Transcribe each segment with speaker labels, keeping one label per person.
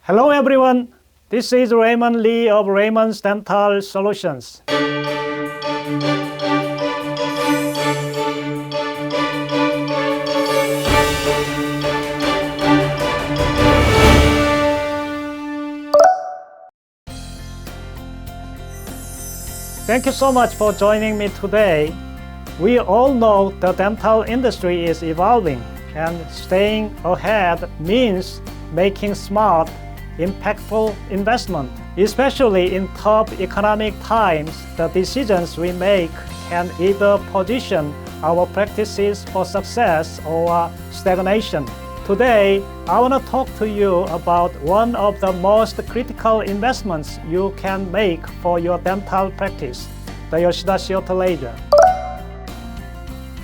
Speaker 1: Hello everyone, this is Raymond Lee of Raymond's Dental Solutions. Thank you so much for joining me today. We all know the dental industry is evolving, and staying ahead means making smart, impactful investment. Especially in tough economic times, the decisions we make can either position our practices for success or stagnation. Today, I want to talk to you about one of the most critical investments you can make for your dental practice, the Yoshida CO2 laser.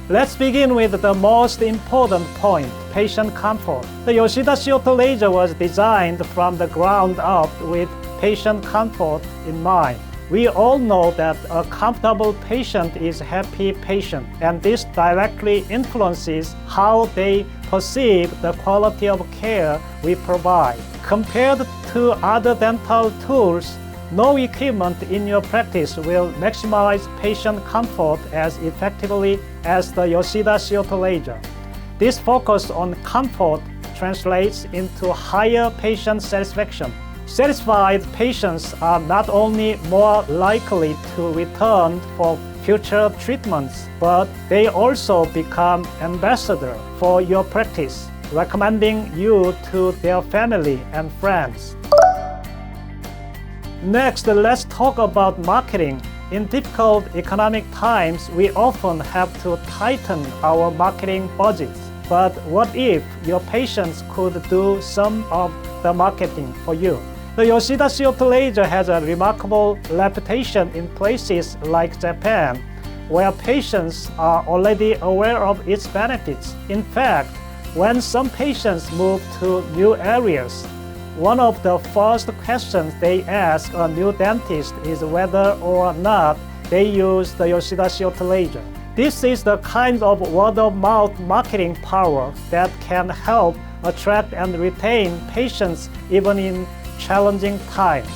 Speaker 1: Let's begin with the most important point, patient comfort. The Yoshida CO2 laser was designed from the ground up with patient comfort in mind. We all know that a comfortable patient is a happy patient, and this directly influences how they perceive the quality of care we provide. Compared to other dental tools, no equipment in your practice will maximize patient comfort as effectively as the Yoshida CO2 laser. This focus on comfort translates into higher patient satisfaction. Satisfied patients are not only more likely to return for future treatments, but they also become ambassadors for your practice, recommending you to their family and friends. Next, let's talk about marketing. In difficult economic times, we often have to tighten our marketing budgets. But what if your patients could do some of the marketing for you? The Yoshida CO2 laser has a remarkable reputation in places like Japan, where patients are already aware of its benefits. In fact, when some patients move to new areas, one of the first questions they ask a new dentist is whether or not they use the Yoshida CO2 laser. This is the kind of word-of-mouth marketing power that can help attract and retain patients even in challenging times.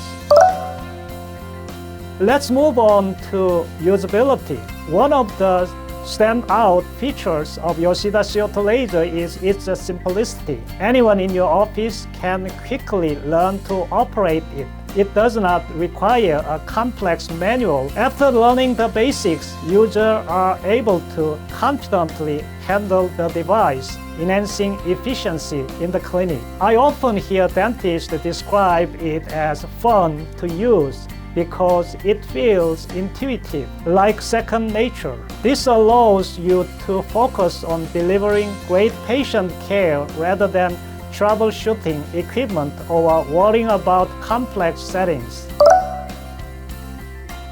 Speaker 1: Let's move on to usability. One of the standout features of Yoshida CO2 laser is its simplicity. Anyone in your office can quickly learn to operate it. It does not require a complex manual. After learning the basics, users are able to confidently handle the device, enhancing efficiency in the clinic. I often hear dentists describe it as fun to use because it feels intuitive, like second nature. This allows you to focus on delivering great patient care rather than troubleshooting equipment or worrying about complex settings.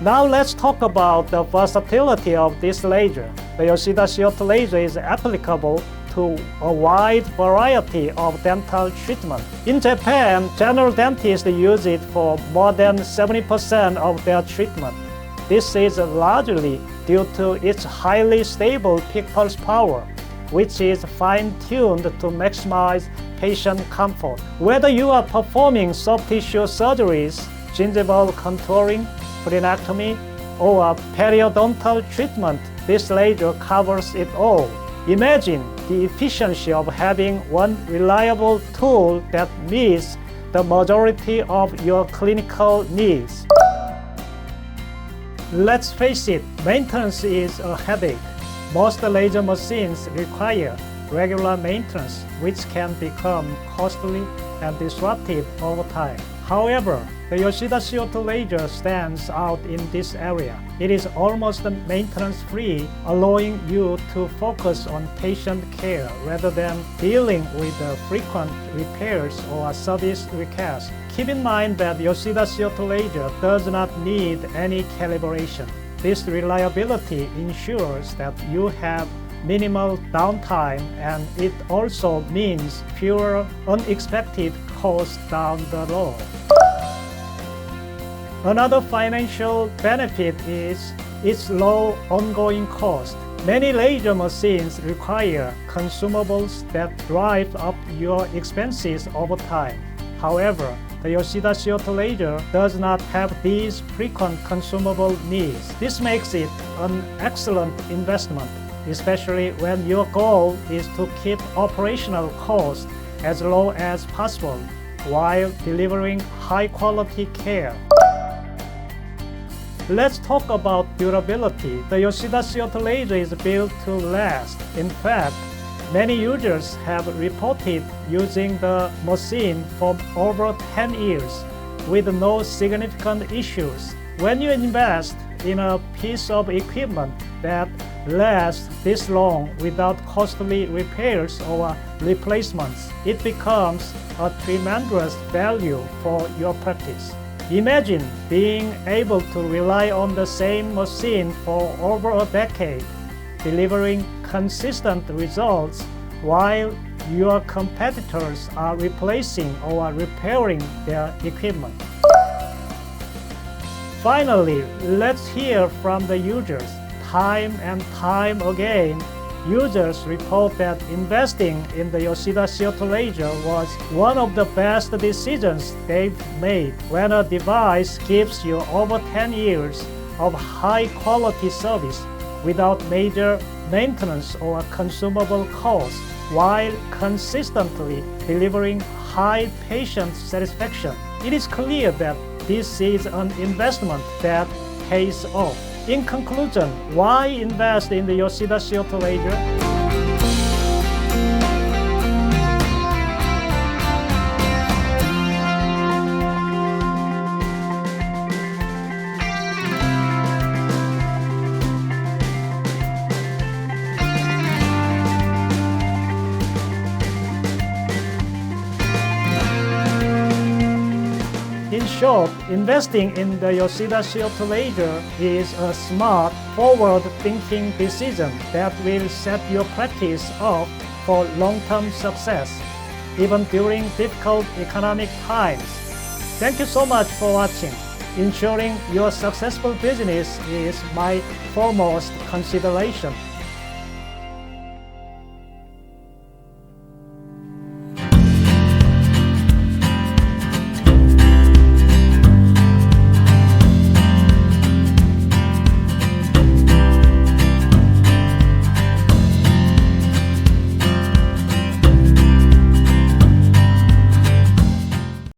Speaker 1: Now let's talk about the versatility of this laser. The Yoshida CO2 laser is applicable to a wide variety of dental treatment. In Japan, general dentists use it for more than 70% of their treatment. This is largely due to its highly stable peak pulse power, which is fine-tuned to maximize patient comfort. Whether you are performing soft tissue surgeries, gingival contouring, frenectomy, or periodontal treatment, this laser covers it all. Imagine the efficiency of having one reliable tool that meets the majority of your clinical needs. Let's face it, maintenance is a headache. Most laser machines require regular maintenance, which can become costly and disruptive over time. However, the Yoshida CO2 laser stands out in this area. It is almost maintenance-free, allowing you to focus on patient care rather than dealing with frequent repairs or service requests. Keep in mind that Yoshida CO2 laser does not need any calibration. This reliability ensures that you have minimal downtime, and it also means fewer unexpected costs down the road. Another financial benefit is its low ongoing cost. Many laser machines require consumables that drive up your expenses over time. However, the Yoshida CO2 laser does not have these frequent consumable needs. This makes it an excellent investment, especially when your goal is to keep operational costs as low as possible while delivering high-quality care. Let's talk about durability. The Yoshida CO2 laser is built to last. In fact, many users have reported using the machine for over 10 years with no significant issues. When you invest in a piece of equipment that lasts this long without costly repairs or replacements, it becomes a tremendous value for your practice. Imagine being able to rely on the same machine for over a decade, delivering consistent results while your competitors are replacing or repairing their equipment. Finally, let's hear from the users. Time and time again, users report that investing in the Yoshida CO2 laser was one of the best decisions they've made. When a device gives you over 10 years of high-quality service without major maintenance or consumable costs, while consistently delivering high patient satisfaction, it is clear that this is an investment that pays off. In conclusion, why invest in the Yoshida CO2 laser? In short, investing in the Yoshida CO2 laser is a smart, forward-thinking decision that will set your practice up for long-term success, even during difficult economic times. Thank you so much for watching. Ensuring your successful business is my foremost consideration.